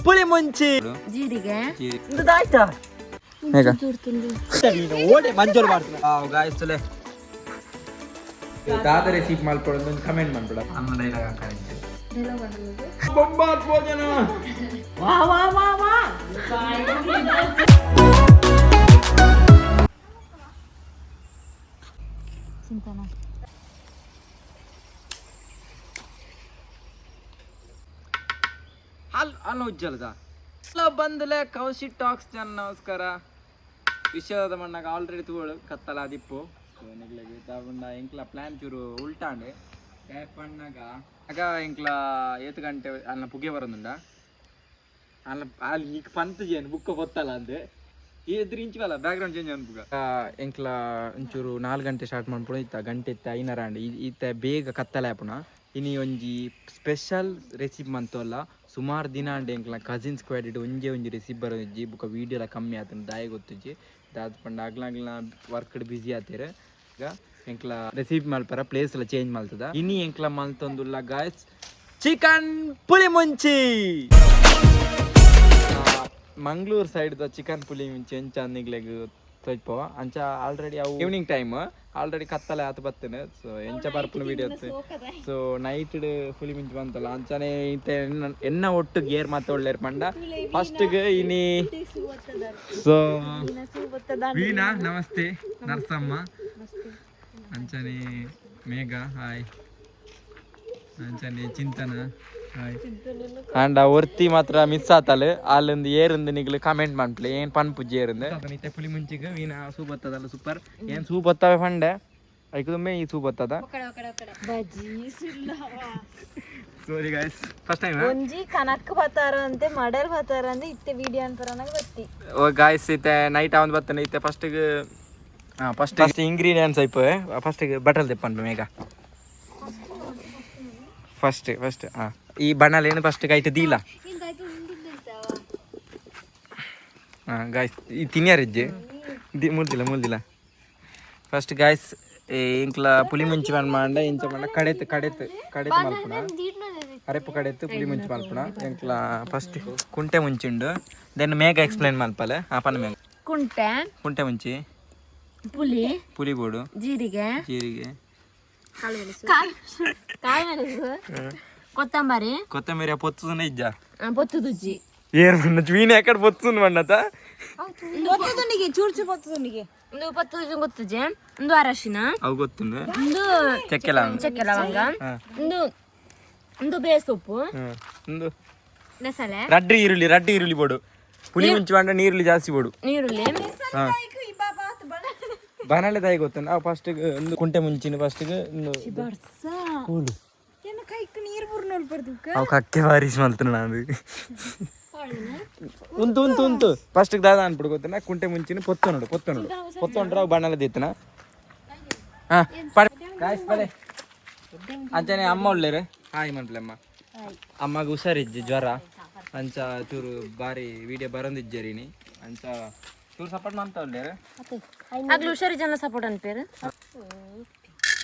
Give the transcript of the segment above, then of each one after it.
ಪುಳಿ ಮುಂಚಿ ಜೀರಿಗೆ ಇದಾಯ್ತಾ ಹೇಗ ನೀನು ಓಡೆ ಮಂಜೋಲ್ ಮಾಡ್ತೀನಿ ಗಾಯಸ್ತಲೆ ದಾದ ರೆಸಿಪಿ ಮಾಡ್ಕೊಳ್ಳೋದು ಒಂದು ಕಮೆಂಟ್ ಮಾಡ್ಬಿಡ ಅಮ್ಮ ಡೈಲಾಗ್ ಹಾಕಂತೆ ಬೊಂಬಾಟ್ ಭೋಜನ ವಾ ವಾ ವಾ ವಾ ಚಿಂತನ ಹಲೋ ಉಜ್ಜಲದ ಹಲೋ ಬಂದಲೆ ಕೌಶಿ ಟಾಕ್ಸ್ ಜನ ನಮಸ್ಕಾರ ವಿಷಯದ ಮಣ್ಣಾಗ ಆಲ್ರೆಡಿ ತಗೋಳು ಕತ್ತಲ ದಿಪ್ಪು ನೆಗ್ಲೆಗೆ ತಗೊಂಡ ಇಂಕ್ಲ ಪ್ಲಾನ್ ಚೂರು ಉಲ್ಟಾಂಡೆ ಪಣ್ಣಾಗ ಆಗ ಇಂಕ್ಲ 8 ಗಂಟೆ ಅಲ್ಲ ಪುಗೆ ಬರೋದುಂಡ ಅಲ್ಲ ಅಲ್ಲಿ ಈಗ ಪಂತ್ ಜೇನು ಬುಕ್ಕ ಗೊತ್ತಲ್ಲ ಅಂದೆ ಎದುರು ಇಂಚವಲ್ಲ ಬ್ಯಾಕ್ಗ್ರೌಂಡ್ ಚೇಂಜ್ ಅನ್ಬುಗ ಇಂಕ್ಲ ಒಂಚೂರು 4 ಗಂಟೆ ಸ್ಟಾರ್ಟ್ ಮಾಡ್ಕೊಂಡು ಇತ್ತ ಗಂಟೆ ಇತ್ತ ಐನರಾಂಡ್ ಇತ್ತ ಬೇಗ ಕತ್ತಲೆ ಆಪುನ ಇನಿ ಒಂಜಿ ಸ್ಪೆಷಲ್ ರೆಸಿಪಿ ಮಂತೋಲ್ಲ ಸುಮಾರು ದಿನ ಅಂಡೆ ಎಂಕ್ಲ ಕಸಿನ್ಸ್ ಕ್ವಾಡಿಟ್ ಒಂಜಿ ರೆಸಿಪಿ ಬರೋಜ್ಜಿ ಬುಕ್ಕ ವೀಡಿಯೋಲ ಕಮ್ಮಿ ಆತನ ದಾಯ ಗೊತ್ತುಜ್ಜಿ ದಾದ ಪಂಡ ಆಗ್ಲಾಗ್ಲ ವರ್ಕ್ ಬಿಸಿ ಆತೀರ ಈಗ ಎಂಕ್ಲ ರೆಸಿಪಿ ಮಲ್ಪರ ಪ್ಲೇಸ್ ಎಲ್ಲ ಚೇಂಜ್ ಮಾಡ್ತದ ಇನಿ ಎಂಕ್ಲ ಮಲ್ತೊಂದುಲ್ಲ guys chicken puli munchi Mangalore side ದ ಚಿಕನ್ ಪುಳಿ ಮುಂಚಿ ಎಂಚ ನಿಗ್ಲೆಗ್ ತೊಯ್ಪವ ಅಂಚ ಆಲ್ರೆಡಿ ಅವು ಈವ್ನಿಂಗ್ ಟೈಮ್ ಆಲ್ರೆಡಿ ಕತ್ತಲೆ ಆತ ಬರ್ತೇನೆ ಸೊ ಎಂಚ ಬರ್ಪುನ ವಿಡಿಯೋ ಸೊ ನೈಟ್ ಪುಳಿ ಮುಂಚಿ ಬಂತಲ್ಲ ಅಂಚನೆ ಇಂತ ಎನ್ನ ಒಟ್ಟು ಗೇರ್ ಮತ್ತೆ ಒಳ್ಳೆರ್ ಪಂಡ ಫಸ್ಟ್ಗೆ ಇನಿ ಸೊ ವೀಣಾ ನಮಸ್ತೆ ನರಸಮ್ಮ ಅಂಚನೆ ಮೇಘ ಹಾಯ್ ಅಂಚನೆ ಚಿಂತನ ಹಾಯ್ ಅಂಡ ಒರ್ತಿ ಮಾತ್ರ ಮಿಸ್ ಆತಲ್ಲ ಅಲ್ಲೊಂದು ಏರಿಂದ ನಿಗ್ಲು ಕಮೆಂಟ್ ಮಾಡ್ಲಿ ಏನ್ ಪನ್ಪುಜ್ಜಿ ಏರಿಂದ ಮತ್ತೆ ಪುಳಿ ಮುಂಚಿಗೆ ವೀಣ ಸೂಪ್ ಬತ್ತದಲ್ಲ ಸೂಪರ್ ಏನ್ ಸೂಪ್ ಬತ್ತವೆ ಫಂಡೆ ಐಕದೊಮ್ಮೆ ಈ ಸೂಪ್ ಬತ್ತದ ಸಾರಿ ಗೈಸ್ ಫಸ್ಟ್ ಟೈಮ್ ಒಂಜಿ ಕನಕ್ ಬತ್ತಾರಂತೆ ಮಡಲ್ ಬತ್ತಾರಂತೆ ಇತ್ತೆ ವಿಡಿಯೋ ಅನ್ಪರನಾಗ ಬತ್ತಿ ಓ ಗೈಸ್ ಇತ್ತೆ ನೈಟ್ ಅವನ್ ಬತ್ತಾನೆ ಇತ್ತೆ ಫಸ್ಟ್ ಇಂಗ್ರೀಡಿಯೆಂಟ್ಸ್ ಐಪ ಫಸ್ಟ್ ಬಟಲ್ ತೆಪ್ಪಂಡು ಮೇಗ ಫಸ್ಟ್ ಈ ಬಣ್ಣಲ್ಲಿ ಏನು ಫಸ್ಟ್ ಕೈಟ್ ದೀಲ ಗಾಯ್ಸ್ ಈ ತಿನ್ಯಾರಿಜ್ಜಿ ಮುಲ್ದಿಲ್ಲ ಫಸ್ಟ್ ಗಾಯ್ಸ್ ಇಂಕ್ಲ ಪುಳಿ ಮುಂಚಿ ಮಾಡ್ಮಾಂಡ ಇಂಚ ಮಾಡ ಕಡೆತ್ ಮಲ್ಪುಣ ಅರೆಪ್ಪು ಕಡೆತ್ತು ಪುಳಿ ಮುಂಚಿ ಮಲ್ಪುಣ ಇಂಕ್ಲ ಫಸ್ಟ್ ಕುಂಟೆ ಮುಂಚಿಂಡು ದೆನ್ ಮೇಗ ಎಕ್ಸ್ಪ್ಲೈನ್ ಮಲ್ಪಲೆ ಆಪನ ಮೇಗ ಕುಂಟೆ ಮುಂಚಿ ಪುಳಿ ಬೋಡು ಜೀರಿಗೆ ಕೊತ್ತಂಬರಿ పొత్తునే ఇజ్జా పొత్తుదుజ్జి ఏర్మన్న వీణ ఎక్కడ పొత్తుంది మన్నత పొత్తుదుండిಗೆ ಚೂರ್ಚು పొత్తుదుండిಗೆ ಒಂದು పొత్తుದು ಗೊತ್ತುಜೆ ಒಂದು ಅರಶಿನ ಅವು ಗೊತ್ತುಂಡು ಒಂದು ಚಕ್ಕೆ ಲವಂಗ ಒಂದು ಬೇಸೊಪ್ಪು ಒಂದು ಮಸಾಲೆ ರಡ್ಡಿ ಈರುಳ್ಳಿ ಬೋಡು ಪುಳಿ ಮುಂಚಿ ಬಂಡ ನೀರುಳ್ಳಿ ಜಾಸ್ತಿ ಬೋಡು ನೀರುಳ್ಳಿ ಬನಾಲೆ ತಾಯಿ ಗೊತ್ತಂಡ ಅವು ಫಸ್ಟ್ ಒಂದು ಕುಂಟೆ ಮುಂಚಿನ ಫಸ್ಟ್ ಅವು ಕಕ್ಕೆ ಬಾರಿಸಿ ಮಲ್ತನ ನಾನು ಉಂತು ಫಸ್ಟ್ ದಾದ ಅನ್ಬಿಡು ಗೊತ್ತನ ಕುಂಟೆ ಮುಂಚಿನ ಪೊತ್ತೊಂಡ್ರ ಅವು ಬಣ್ಣಲೆ ದಿತ್ತನ ಪಡೆ ಅಂಚನೆ ಅಮ್ಮ ಒಳ್ಳೆರು ಹಾಯ್ ಮಂಟ್ಲಮ್ಮ ಅಮ್ಮಗೆ ಹುಷಾರಿಜ್ಜಿ ಜ್ವರ ಅಂಚ ಚೂರು ಬಾರಿ ವಿಡಿಯೋ ಬರಂದಿಜ್ಜರಿನಿ ಅಂಚ ಚೂರು ಸಪೋರ್ಟ್ ಮಾಡ್ತಾ ಒಳ್ಳೆರು ಆಗ್ಲು ಹುಷಾರಿ ಜನ ಸಪೋರ್ಟ್ ಅನ್ಪೇರು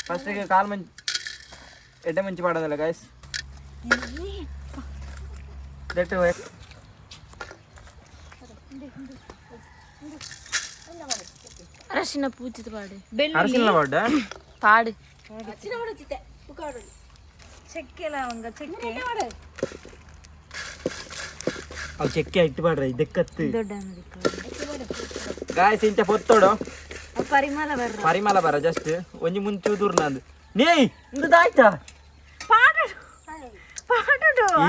ಫಸ್ಟಿಗೆ ಕಾಲು ಮುಂಚಿ ಎಡ್ಡೆ ಮುಂಚಿ ಮಾಡೋದಲ್ಲ ಗಾಯ್ಸ್ ಅರಶಿನ ಪೂಜಿತ ಪಾಡು ಅರಶಿನ ಪಾಡು ಅವು ಚೆಕ್ಕೆ ಇಟ್ಟು ಮಾಡ್ರಿ ಇದಕ್ಕತ್ತು ಗಾಯ್ಸ್ ಇಂಚ ಪೊತ್ತೋಡು ಪರಿಮಳ ಬರ ಜಸ್ಟ್ ಒಂಜಿ ಮುಂಚೆ ದೂರ ನಂದು ನೀ ಇಂದಾಯ್ತಾ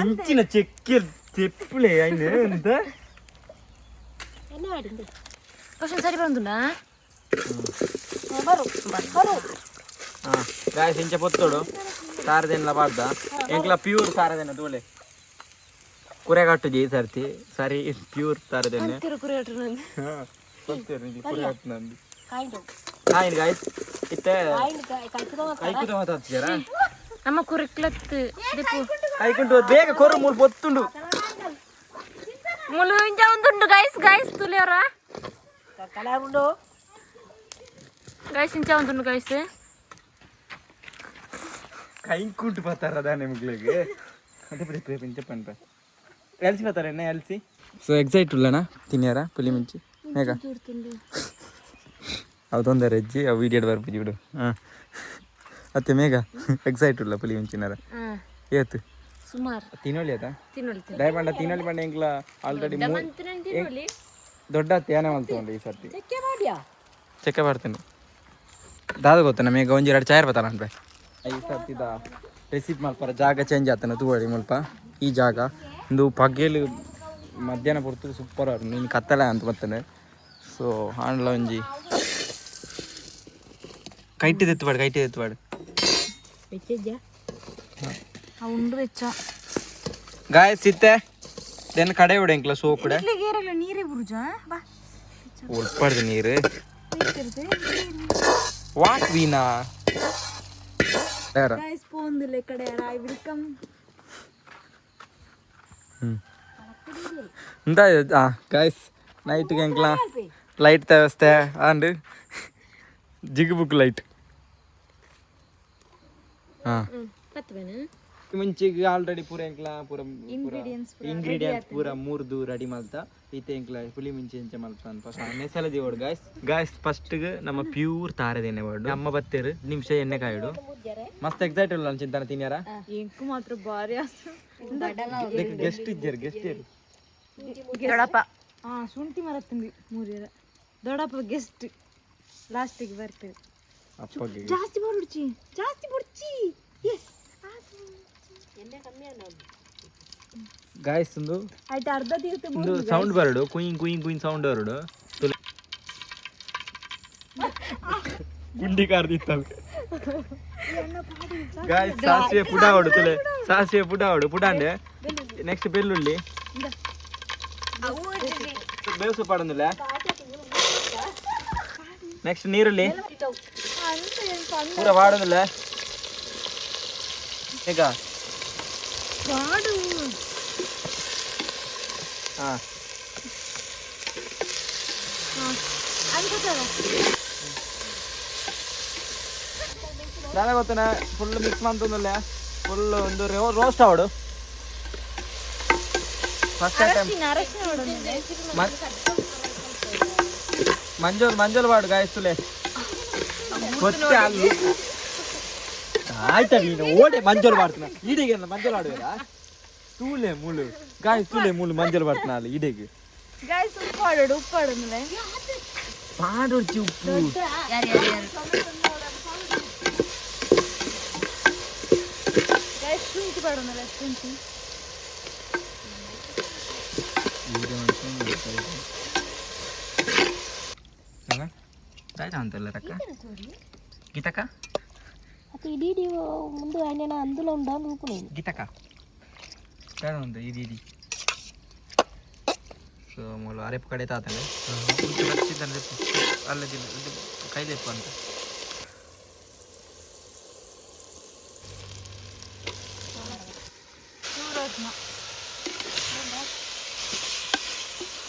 ಇಂಚಿನ ಚೆಕ್ಕೆ ತೆಪ್ಪುಳೆ ಐನು ಅಂತ ಸರಿ ಬಂದುಂಡ ಗಾಯ್ಸ್ ಇಂಚ ಪೊತ್ತೋಡು ಸಾರದೆಲ್ಲ ಬಾರ್ದ ಎಂಕ್ಲ ಪ್ಯೂರ್ ಸಾರದೆನ ತೋಳೆ ಕುರೆಗಟ್ಟು ಜೈ ಸರ್ತಿ ಸರಿ ಪ್ಯೂರ್ ಸಾರದೆನೆ ಹಾಯ್ ಗಾಯ್ಸ್ ಇತ್ತೆ ಕೈಕುತ ಮಾತಾಡ್ತಿದ್ದೀರಾ ನಮ್ಮ ಕುರಿಕ್ಲತ್ತು ಕೈಕೊಂಡು ಬೇಗ ಕೊರು ಮೂರು ಬೊತ್ತುಂಡು ಮುಲು ಇಂಜ ಒಂದುಂಡು ಗೈಸ್ ತುಲಿಯವರ ಗೈಸ್ ಇಂಚ ಒಂದುಂಡು ಗೈಸ್ ಕೈಕುಂಟು ಬರ್ತಾರದ ನಿಮ್ಗಳಿಗೆ ಅದೇ ಬಿಡಿ ಪಂಚ ಪಂಪ ఎల్సి పోతారా ఎల్సి సో ఎగ్జైట్ ఉల్లనా తిన్నారా పులి మించి మేక అవి తొందర ఇచ్చి ఆ వీడియో వరకు చూడు అತ್ತೆ మేఘ ఎగ్జైట్ ఉల్ల పులి మించినారా ఏత్ ಸುಮಾರು ತಿನ್ನೋಳಿಯತ ತಿನ್ನೋಳಿ ದಯಪಂಡ ತಿನ್ನೋಳಿ ಪಂಡ ಇಂಕ್ಲ ಆಲ್ರೆಡಿ ದೊಡ್ಡ ತೇನೆ ಮಲ್ತೊಂಡು ಈ ಸರ್ತಿ ಚೆಕ್ಕೆ ಬರ್ತೀನಿ ದಾದ ಗೊತ್ತಾನ ಮೇಘ ಒಂಜಿ ಎರಡು ಚಾಯರ್ ಬತ್ತಾನ ಅನ್ಪೆ ಈ ಸರ್ತಿದ ರೆಸಿಪಿ ಮಲ್ಪರ ಜಾಗ ಚೇಂಜ್ ಆತನ ತೂವಳಿ ಮುಲ್ಪ ಈ ಜಾಗ ಒಂದು ಪಗ್ಗೇಲು ಮಧ್ಯಾಹ್ನ ಪುರ್ತು ಸೂಪರ್ ಅವ್ರು ನೀನು ಕತ್ತಲೆ ಅಂತ ಬರ್ತದೆ ಸೊ ಆಂಡ್ಲ ಒಂಜಿ ಕೈಟಿದ್ದು ಎತ್ತುವಾಡು ಉಂಡು ವೆಚ್ಚ ಗಾಯ ಸಿತ್ತೆ ದೆನ್ ಕಡೆ ಬಿಡ ಇಂಕ್ಲ ಸೋಕುಡೆ ನೀರೇ ಬುರುಜ ಬಾ ಉಳ್ಪಡ್ದು ನೀರು ವಾಟ್ ವೀನಾ ಗೈಸ್ ಪೋಂದುಲೆ ಕಡೆ ಐ ವಿಲ್ ಕಮ್ ಎಂತ ಗೈಸ್ ನೈಟ್ಗೆ ಎಂಕ್ಲ ಲೈಟ್ ವ್ಯವಸ್ಥೆ ಅಂಡ್ ಜಿಗ್ ಲೈಟ್ ಹಾಂ ಮುಂಚಿಗೆ ಆಲ್ರೆಡಿ ಪೂರ ಎಂಕ್ಲ ಪೂರ ಇಂಗ್ರೀಡಿಯೆಂಟ್ಸ್ ಪೂರ ಮೂರ್ದು ರೆಡಿ ಮಲ್ತ ಈತ ಎಂಕ್ಲ ಪುಲಿ ಮುಂಚೆ ಎಂಚ ಮಲ್ಪ ಫಸ್ಟ್ ನೆಸಲ ದೇವಡು ಗಾಯ್ಸ್ ಫಸ್ಟ್ಗೆ ನಮ್ಮ ಪ್ಯೂರ್ ತಾರದ ಎಣ್ಣೆ ಬಾಡು ಅಮ್ಮ ಬತ್ತೇರು ನಿಮಿಷ ಎಣ್ಣೆ ಕಾಯಿಡು ಮಸ್ತ್ ಎಕ್ಸೈಟ್ ಇಲ್ಲ ಚಿಂತನ ತಿನ್ಯಾರ ಎಂಕು ಮಾತ್ರ ಬಾರಿ ಗೆಸ್ಟ್ ಇದ್ದಾರೆ ಗೆಸ್ಟ್ ಇರು ದೊಡ್ಡಪ್ಪ ಶುಂಠಿ ಮರ ತುಂಬಿ ಮೂರಿರ ದೊಡ್ಡಪ್ಪ ಗೆಸ್ಟ್ ಲಾಸ್ಟಿಗೆ ಬರ್ತೇವೆ ಅಪ್ಪಗೆ ಜಾಸ್ತಿ ಬುಡ್ಚಿ ಗಾಯ್ಸ್ ಒಂದು ಆಯ್ತು ಅರ್ಧ ಒಂದು ಸೌಂಡ್ ಬರಡು ಕುಯಿಂಗ್ ಕುಯಿಂಗ್ ಕುಯಿಂಗ್ ಸೌಂಡ್ ಬರಡು ಗುಂಡಿ ಕಾರ್ದಿತ್ತಲ್ಲ ಗಾಯ್ಸ್ ಸಾಸಿವೆ ಪುಡಾವಡು ತುಲೆ ಸಾಸಿವೆ ಪುಡಾಂಡೆ ನೆಕ್ಸ್ಟ್ ಬೆಳ್ಳುಳ್ಳಿ ಬೇಸು ಪಾಡೊಂದಿಲ್ಲ ನೆಕ್ಸ್ಟ್ ನೀರುಳ್ಳಿ ಪೂರ ಪಾಡೊಂದಿಲ್ಲ ಈಗ ಹಾಂ ನಾನು ಗೊತ್ತನ ಫುಲ್ ಮಿಕ್ಸ್ ಮಾಡ್ತಂದಲ್ಲ ಫುಲ್ ಒಂದು ರೋಸ್ಟ್ ಆವಡು ಫಸ್ಟ್ ಟೈಮ್ ಮಂಜೋಲ್ ಬಾಡು ಗಾಯಸ್ತುಲೆ ಗೊತ್ತೇ ಅಲ್ಲಿ ಆಯ್ತಾ ನೀನು ಓಡೆ ಮಂಜೋಲ್ ಬಾಡ್ತಾನ ಈಡಿಗೆ ಮಂಜೋಲ್ ಆಡುವಲ್ಲ ತೂಲೆ ಮೂಳು ಗಾಯಸ್ತುಲೆ ಮೂಳು ಮಂಜೋಲ್ ಬಾಡ್ತಾನ ಅಲ್ಲಿ ಈಡೆಗೆ ಗಾಯ್ಸ್ ಉಪ್ಪಾಡು ಪಾಡೊಡ್ಚಿ ಉಪ್ಪು ಗಾಯ್ಸ್ ಶುಂಠಿ ಪಾಡೋನಲ್ಲ ಶುಂಠಿ రాయితా అంతలే రక్క గీతక్క అక్క ఇది ముందు ఆయన అందులో ఉండాలి ఊపునేది గీతక్క ಬೇಡ ಒಂದು ಇದು ಸೊ ಮೂಲ ಅರೆಪ್ಪು ಕಡೆ ತಾತಂಡೆ ಅಲ್ಲದಿಲ್ಲ ಇದು ಕೈಲೆಪ್ಪು ಅಂತ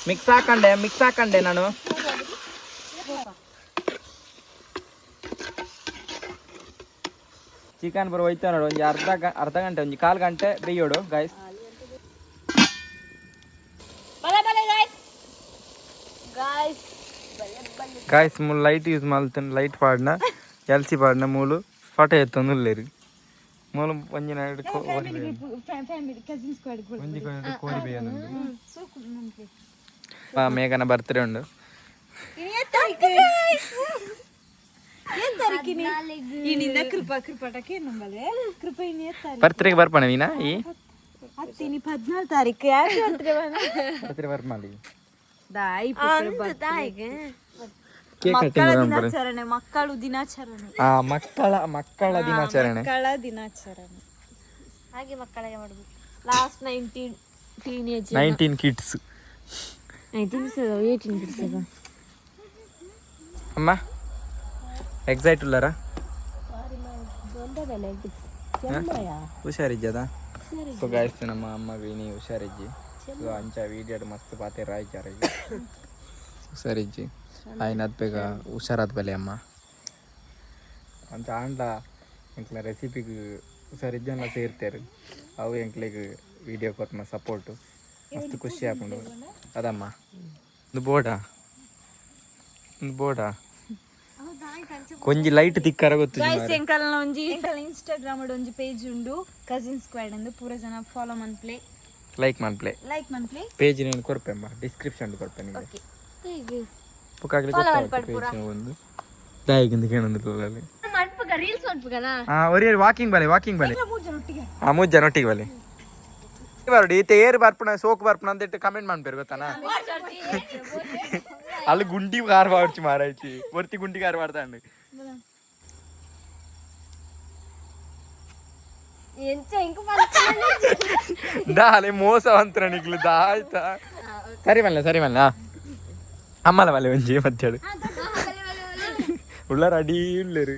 ಮಿಕ್ಸ್ ಹಾಕಂಡೆ ನಾನು ಚಿಕನ್ ಬರೋ ಹೋಯ್ತಾ ನೋಡು ಒಂದು ಅರ್ಧ ಗಂಟೆ ಒಂದು ಕಾಲು ಗಂಟೆ ಬೇಯೋಡು ಗಾಯ್ಸ್ ಗಾಯ್ಸ್ ಮೂಲ ಲೈಟ್ ಯೂಸ್ ಮಾಡ್ತಾನೆ ಲೈಟ್ ಪಾಡ್ನ ಎಲ್ಸಿ ಪಾಡ್ನ ಮೂಲು ಫೋಟೋ ಎತ್ತೊಂದು ಇಲ್ಲೇರಿ ಮೂಲು ಒಂಜಿನ ಕೋರಿ ಮೇಘನ ಬರ್ತ್ಡೇ ಉಂಡು ಬರ್ತ್ಡೇಗೆ ಬರ್ಪಣ ನೀನಾ ಈ 14 ತಾರೀಕು ಬರ್ತ್ಡೇ ಬರ್ಮಾಲಿ ಮಕ್ಕಳ ದಿನಾಚರಣೆ ಹಾಗೆ ಮಕ್ಕಳಿಗೆ ಮಾಡುದು ಲಾಸ್ಟ್ 19 ಕಿಡ್ಸ್ ಅಮ್ಮ ಎಕ್ಸೈಟ್ ಉಳ್ಳಾರ ಹುಷಾರಿಜ್ಜದ ಸೊ ಗಾಯ್ಸ್ ನಮ್ಮ ಅಮ್ಮಗೆ ನೀ ಹುಷಾರಿಜ್ಜಿ ಸೊ ಅಂಚ ವೀಡಿಯೋಡು ಮಸ್ತ್ ಪಾತೆ ರಾಯ್ಚಾರ ಹುಷಾರಿಜ್ಜಿ ಆಯ್ನದ ಬೇಗ ಹುಷಾರಾದ ಬೆಲೆ ಅಮ್ಮ ಅಂತ ಆಂಡ್ಲ ಎಂಕ್ಲ ರೆಸಿಪಿಗೆ ಹುಷಾರಿಜ್ಜಲ್ಲ ಸೇರ್ತಾರೆ ಅವು ಎಂಕ್ಲಿಗೆ ವೀಡಿಯೋ ಕೊತ್ತನ ಸಪೋರ್ಟು ಮಸ್ತ್ ಖುಷಿ ಆಪುಂಡು ಅದಮ್ಮ ಒಂದು ಬೋಡ ಕೊಂಜಿ ಲೈಟ್ ತಿಕ್ಕಾರ ಗೊತ್ತು ಗೈಸ್ ಎಂಕಲ್ನ ಒಂಜಿ ಇನ್ಸ್ಟಾಗ್ರಾಮ್ ಒಂಜಿ ಪೇಜ್ ಉಂಡು ಕಸಿನ್ ಸ್ಕ್ವಾಡ್ ಅಂದು ಪೂರ ಜನ ಫಾಲೋ ಮನ್ಪ್ಲೆ ಲೈಕ್ ಮನ್ಪ್ಲೆ ಪೇಜ್ నేను ಕೊರ್ಪೆಂಬ ಡಿಸ್ಕ್ರಿಪ್ಷನ್ ಕೊರ್ಪೆ ನಿಮಗೆ ಓಕೆ ತೇಗೆ ಪುಕಾಗ್ಲಿ ಗೊತ್ತಾಗ್ತದೆ ಪೇಜ್ ಒಂದು ದಾಯಿಗಿಂದ ಕೇಳಂದಿರಲ್ಲ ಮನ್ಪುಗ ರೀಲ್ಸ್ ಮನ್ಪುಗನಾ ಒರಿ ವಾಕಿಂಗ್ ಬಲೆ ಮೂಜ್ ಜನ ಒಟ್ಟಿಗೆ ಬಲೆ ಬರೋಡಿ ಈತ ಏರು ಬರ್ಪಣ ಸೋಕು ಬರ್ಪಣ ಅಂತ ಕಮೆಂಟ್ ಮಾಡ್ಬೇರು ಗೊತ್ತಾನ ಅಲ್ಲಿ ಗುಂಡಿ ಕಾರ್ ಮಾಡ್చి ಮಾರಾಯ್ತಿ ಒರ್ತಿ ಗುಂಡಿ ಕಾರ್ ಮಾಡ್ತಾಂಡು ದಾಲೆ ಮೋಸ ಅಂತರ ನಿಗ್ಲು ದಾಯ್ತಾ ಸರಿ ಮಲ್ಲ ಅಮ್ಮಲ ಬಲೆ ಒಂಜಿ ಮತ್ತೇಳು ಉಳ್ಳಾರ ಅಡಿ ಉಳ್ಳರು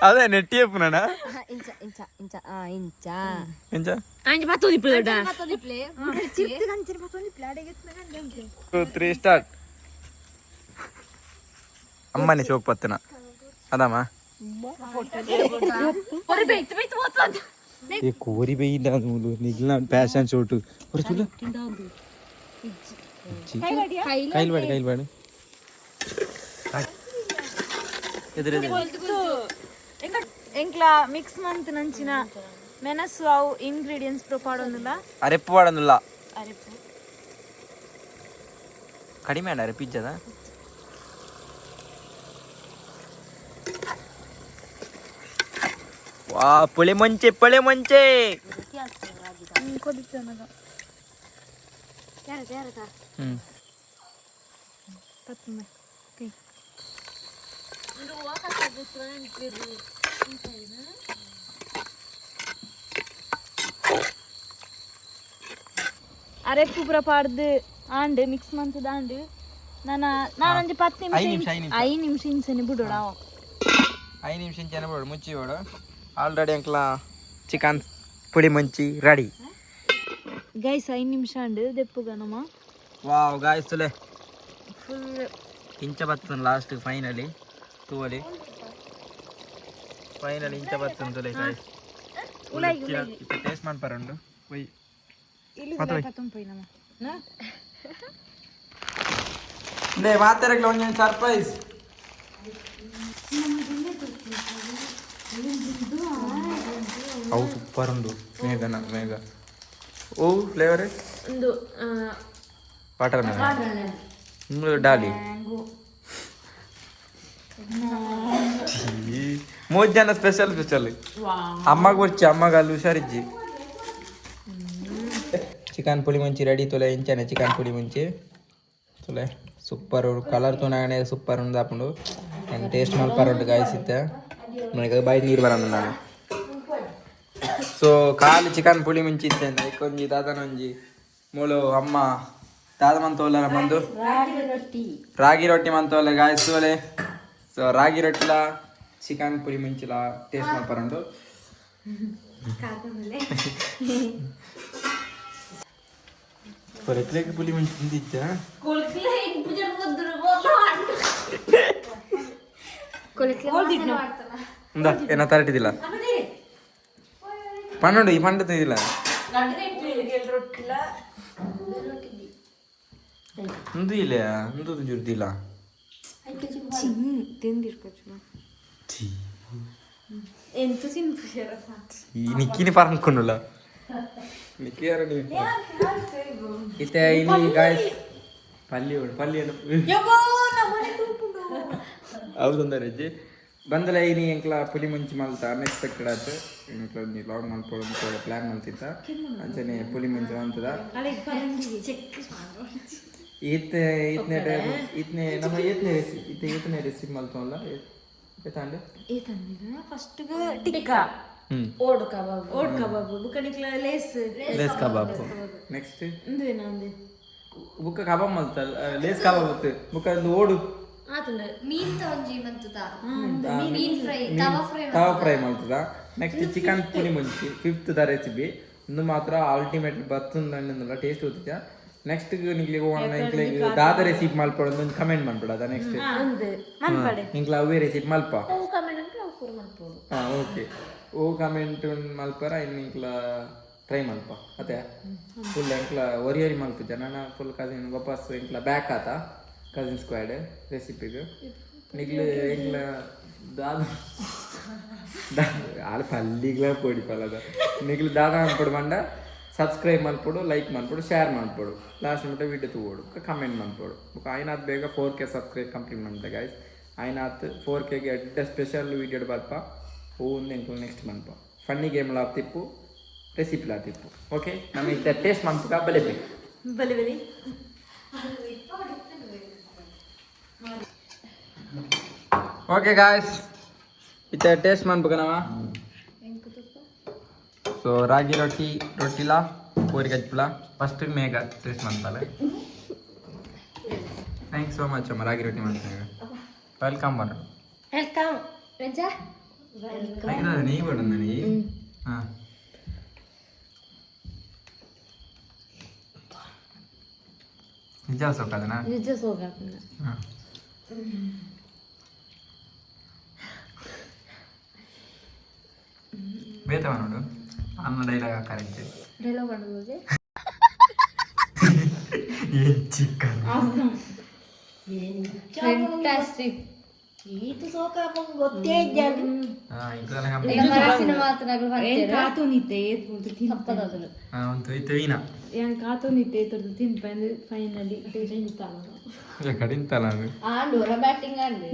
అదే నెట్టి చెప్పునా స్టార్ట్ అమ్మని చూపొత్తున అదామా కోరి పోయిందా నువ్వు మిగిలిన ప్యాషన్ చోటు చూడ కైలు పడు ಎಂಕ್ಲಾ ಮಿಕ್ಸ್ ಮಂತ್ ನಂಚಿನ ಮೆಣಸು ಅವು ಇಂಗ್ರೀಡಿಯೆಂಟ್ಸ್ ಪ್ರೊಪಾಡೊಂದಿಲ್ಲ ಅರೆಪ್ಪು ಪಾಡೊಂದಿಲ್ಲ ಅರೆಪ್ಪು ಕಡಿಮೆ ಅಣ್ಣ ಅರೆಪ್ಪಿಜ್ಜದ ವಾ ಪುಳೆ ಮುಂಚೆ ಕೊಡಿತನಗ ಪತ್ತುಮ ಓಕೆ ಒಂದು ವಾಕಸ ಗೊತ್ತು ಅರೆಪ್ಪು ಪ್ರಪಾಡ್ದು ಆಂಡ್ ಮಿಕ್ಸ್ ಮಂತದ ಆಂಡ್ ನಾನೊಂದು 10 ನಿಮಿಷ 5 ನಿಮಿಷ ಇಂಚನೆ ಬಿಡೋಣ 5 ನಿಮಿಷ ಇಂಚನೆ ಬಿಡೋಣ ಮುಚ್ಚಿ ಬಿಡು ಆಲ್ರೆಡಿ ಅಂಕ್ಲ ಚಿಕನ್ ಪುಡಿ ಮುಂಚಿ ರೆಡಿ ಗೈಸ್ 5 ನಿಮಿಷ ಅಂಡ್ ದೆಪ್ಪುಗನಮ ವಾವ್ ಗೈಸ್ ತುಲೆ ಫುಲ್ ಇಂಚ ಬರ್ತನ್ ಲಾಸ್ಟ್ ಫೈನಲಿ ತುವಲಿ ಫೈನಲಿ ಇಂಚ ಬರ್ತನ್ ತುಲೆ ಗೈಸ್ ಉಲೈ ಟೇಸ್ಟ್ ಮಾಡ್ ಪರಂಡು ಒಯ್ ಇಲ್ಲಿ ಪತಂ ಪೈನಮ ನಾ ನೇ ಮಾತರಕ್ಕೆ ಒಂದು ಸರ್ಪ್ರೈಸ್ ಅವು ಸೂಪರ್ ಉಂಡು ಮೇಘ ಓ ಫ್ಲೇವರ್ ಒಂದು ವಾಟರ್ ಮೆಲನ್ ಡಾಲಿ ಮೂರು ಜನ ಸ್ಪೆಷಲ್ ಅಮ್ಮಗೆ ಬರ್ಚಿ ಅಮ್ಮಗೆ ಅಲ್ಲಿ ಹುಷಾರಿಜ್ಜಿ ಚಿಕನ್ ಪುಡಿ ಮುಂಚಿ ರೆಡಿ ತುಲೆ ಇಂಚನೆ ಚಿಕನ್ ಪುಡಿ ಮುಂಚಿ ತುಲೆ ಸೂಪರ್ ಕಲರ್ ತುನಾಗಣೆ ಸೂಪರ್ ಉಂಡು ಆಪುಂಡು ನಾನು ಟೇಸ್ಟ್ ಮಲ್ಪರುಂಡು ಗಾಯಿಸಿದ್ದೆ ನನಗೆ ಬಾಯಿ ನೀರು ಬರೋಣ ನಾನು ಸೊ ಕಾಲು ಚಿಕನ್ ಪುಡಿ ಮುಂಚಿದ್ದೆ ಇಕ್ಕೊಂಜಿ ದಾದನೊಂಜಿ ಮೂಲು ಅಮ್ಮ ದಾದ ಮಂತೋಲ್ಲ ಬಂದು ರಾಗಿ ರೊಟ್ಟಿ ಮಂತೋಲ್ಲ ಗಾಯಿಸೋಲೆ ಸೊ ರಾಗಿ ರೊಟ್ಟಿಲ ಚಿಕನ್ ಪುಡಿ ಮುಂಚಿಲ ಟೇಸ್ಟ್ ಮಲ್ಪರುಂಡು ಎತ್ತಲೇಕ ಪುಲಿ ಮುಂಚಿ ತಿಂದಿದ್ದ ಏನ ತರಟಿದಿಲ್ಲ ಪನ್ನೊಂಡು ಈ ಪಂಡ ತಿಂದಿಲ್ಲ ಒಂದು ಇಲ್ಲ ಒಂದು ಜುರ್ದಿಲ್ಲ ನಿಕ್ಕಿನಿ ಪರಂಕೊಂಡುಲ್ಲ ಇತ್ತೆ ಇಲ್ಲಿ ಗಾಯ್ಸ್ ಪಲ್ಲಿ ಹೌದೊಂದ ರಜ್ಜಿ ಬಂದಲ ಇನಿ ಎಂಕ್ಲ ಪುಲಿ ಮುಂಚಿ ಮಲ್ತ ಅನ್ಎಕ್ಸ್ಪೆಕ್ಟೆಡ್ ಆಯ್ತು ಎಂಕ್ಲ ಒಂದು ಲಾಗ್ ಮಲ್ಪೋಡು ಪ್ಲಾನ್ ಮಲ್ತಿತ್ತ ಅಂಚನೆ ಪುಲಿ ಮುಂಚಿ ಅಂತದ ಈತನೇ ನಮ್ಮ ಈತನೇ ರೆಸಿಪಿ ಮಲ್ತವಲ್ಲ ಏತಾಂಡೆ ಫಸ್ಟ್ ಟಿಕ್ಕಾ ಓಡ್ ಕಬಾಬ್ ಬುಕನಿಕ್ಲ ಲೇಸ್ ಕಬಾಬ್ ನೆಕ್ಸ್ಟ್ ಬುಕ್ಕ ಕಬಾಬ್ ಮಲ್ತ ಲೇಸ್ ಕಬಾಬ್ ಬತ್ತು ಬುಕ್ಕ ಒಂದು ಓಡು ತವಾ ಫ್ರೈ ಮಲ್ತದ ನೆಕ್ಸ್ಟ್ ಚಿಕನ್ ಪುಡಿ ಮುಂಚಿ 5th ದ ರೆಸಿಪಿ ಇಂದು ಮಾತ್ರ ಅಲ್ಟಿಮೇಟ್ ಬರ್ತುಂದಂಡಿಂದಲ್ಲ ಟೇಸ್ಟ್ ಗೊತ್ತಿದ್ದ ನೆಕ್ಸ್ಟ್ ನಿಂಗೆ ಹೋಗೋಣ ದಾದ ರೆಸಿಪಿ ಮಲ್ಪಡ ಒಂದು ಕಮೆಂಟ್ ಮಾಡ್ಬಿಡ ಅದ ನೆಕ್ಸ್ಟ್ ನಿಂಗೆ ಅವೇ ರೆಸಿಪಿ ಮಲ್ಪ ಹಾಂ ಓಕೆ ಓ ಕಮೆಂಟ್ ಮಲ್ಪರ ಇನ್ನು ನಿಂಕ್ಲ ಟ್ರೈ ಮಲ್ಪ ಅದೇ ಫುಲ್ ಎಂಕ್ಲ ಒರಿಯರಿ ಮಲ್ಪಿದ್ದೆ ನಾನು ಫುಲ್ ಕಸಿನ್ ವಾಪಸ್ ಎಂಕ್ಲ ಬ್ಯಾಕ್ ಆತ ಕಸಿನ್ ಸ್ಕ್ವಾಡ್ ರೆಸಿಪಿಗೆ ನಿಗ್ಲು ಎಂಕ್ಲ ದಾದ ಆಳು ಪಲ್ಲಿಗ್ಲ ಪೋಡಿ ಪಲ್ಲದ ನಿಗ್ಲು ದಾದ ಅನ್ಪಡು ಬಂಡ ಸಬ್ಸ್ಕ್ರೈಬ್ ಮಲ್ಪಡು ಲೈಕ್ ಮಲ್ಪಡು ಶೇರ್ ಮಲ್ಪಡು ಲಾಸ್ಟ್ ಮಟ್ಟ ವಿಡಿಯೋ ತಗೋಡು ಕಮೆಂಟ್ ಮಲ್ಪಡು ಆಯ್ನಾತ್ ಬೇಗ 4K ಸಬ್ಸ್ಕ್ರೈಬ್ ಕಂಪ್ಲೀಟ್ ಮಾಡ್ದೆ ಗೈಸ್ ಆಯ್ನಾತ್ 4Kಗೆ ಎಡ್ಡ ಸ್ಪೆಷಲ್ ವಿಡಿಯೋ ಬಲ್ಪ ಒಂದು ಎಂಕ್ಲು ನೆಕ್ಸ್ಟ್ ಮಲ್ಪ ಫನ್ನಿ ಗೇಮ್ ಲಾತಿಪ್ಪು ರೆಸಿಪಿ ಲಾತಿಪ್ಪು ಓಕೆ ನಮಗೆ ಇತ್ತ ಟೇಸ್ಟ್ ಮಾಡ್ತೀಗ ಬಲೆ ಬೇಕು ಬಲಿ ಬಲಿ ಓಕೆ ಗಾಯ್ಸ್ ಇತ್ತ ಟೇಸ್ಟ್ ಮಾಡ್ಬೇಕ ನಾವ ಸೊ ರಾಗಿ ರೊಟ್ಟಿಲ ಪೂರಿ ಗಜ್ಪುಲ ಫಸ್ಟ್ ಮೇಘ ಟೇಸ್ಟ್ ಮಾಡ್ತಾಳೆ ಥ್ಯಾಂಕ್ಸ್ ಸೋ ಮಚ್ ಅಮ್ಮ ರಾಗಿ ರೊಟ್ಟಿ ಮಾಡ್ತೀನಿ ವೆಲ್ಕಮ್ ಬರ ವೆಲ್ಕಮ್ ರಂಜಾ ನೀ ಬೇಡ ನನಗೆ ಹಾಂ ನಿಜ ಸೋಕದನಾ ನಿಜ ಸೋಕಾಗ್ತದ ಹಾಂ ಬೇತವ ನೋಡು ಅನ್ನ ಡೈಲಾಗ್ ಹಾಕಾರಂತೆ ಡೈಲಾಗ್ ಮಾಡೋದು ಏನ್ chicken fantastic itu soka pun gotte jadi ಮನಸ್ಸಿನ ಮಾತನಾಗಲು ಒಂದು ಇತ್ತು ವೀನಾ ಕಡಿಂತಲ್ಲ ಅದು dora batting ande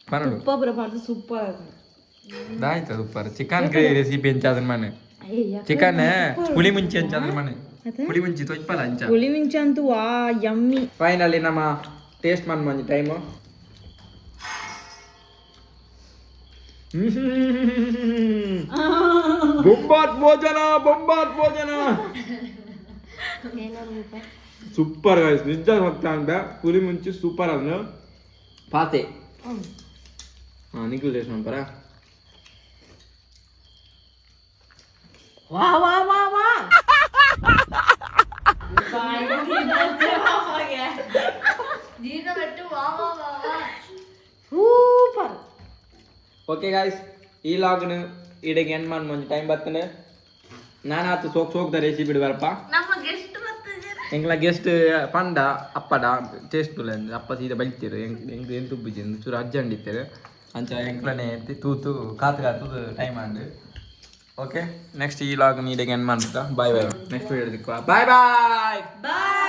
ಪರಡು ದಾಯ್ತು ಸೂಪರ್ ಚಿಕನ್ ಗ್ರೇವಿ ರೆಸಿಪಿ ಎಂಚಾದ್ರ ಮನೆ ಚಿಕನ್ ಪುಳಿ ಮುಂಚಿ ಎಂಚಾದ್ರ ಮನೆ ಪುಳಿ ಮುಂಚಿ ತೊಯ್ಪಲ್ಲ ಅಂಚ ಹುಳಿ ಮಿಂಚ ಅಂತೂ ವಾ ಯಮ್ಮಿ ಫೈನಲಿ ನಮ್ಮ ಟೇಸ್ಟ್ ಮಾಡಿ ಮಂಜಿ ಟೈಮು ಬೊಂಬಾಟ್ ಭೋಜನ ಸೂಪರ್ ಗೈಸ್ ನಿಜ ಹೋಗ್ತಾ ಅಂತ ಪುರಿ ಮುಂಚಿ ಸೂಪರ್ ಅದನ್ನು ಪಾತೆ ಹಾಂ ನಿಖಿಲ್ ಟೇಸ್ಟ್ ಮಾಡ್ತಾರ wah wah wah wah dina bettu wah wah wah super okay guys ಈ ಲಾಗ್ನು ಇಡೆಗೆ ಎಂಡ್ ಮಾಡಿ ಮುಂಚೆ ಟೈಮ್ ಬರ್ತನೆ ನಾನು ಆತು ಸೋಕ್ದ ರೆಸಿಪಿ ಬಿಡ್ಬಾರಪ್ಪ ಎಂಗ್ಲ ಗೆಸ್ಟ್ ಪಂಡ ಅಪ್ಪಡ ಟೇಸ್ಟ್ ಅಪ್ಪ ಸೀದಾ ಬೈತೀರು ಎಂಗ್ ಎಂಟು ಬೀಜ ಚೂರು ಅರ್ಜೆಂಟ್ ಇತ್ತೇರು ಅಂಚ ಎಂಕ್ಲನೆ ತೂತು ಕಾತು ಟೈಮ್ ಅಂಡು ಓಕೆ ನೆಕ್ಸ್ಟ್ ಈ ಲಾಗ್ ನೀಡಿಗೆ ಎಂಡ್ ಮಾಡ್ತಾ ಬಾಯ್ ನೆಕ್ಸ್ಟ್ ವಿಡಿಯೋ ಬಾಯ್ ಬಾಯ್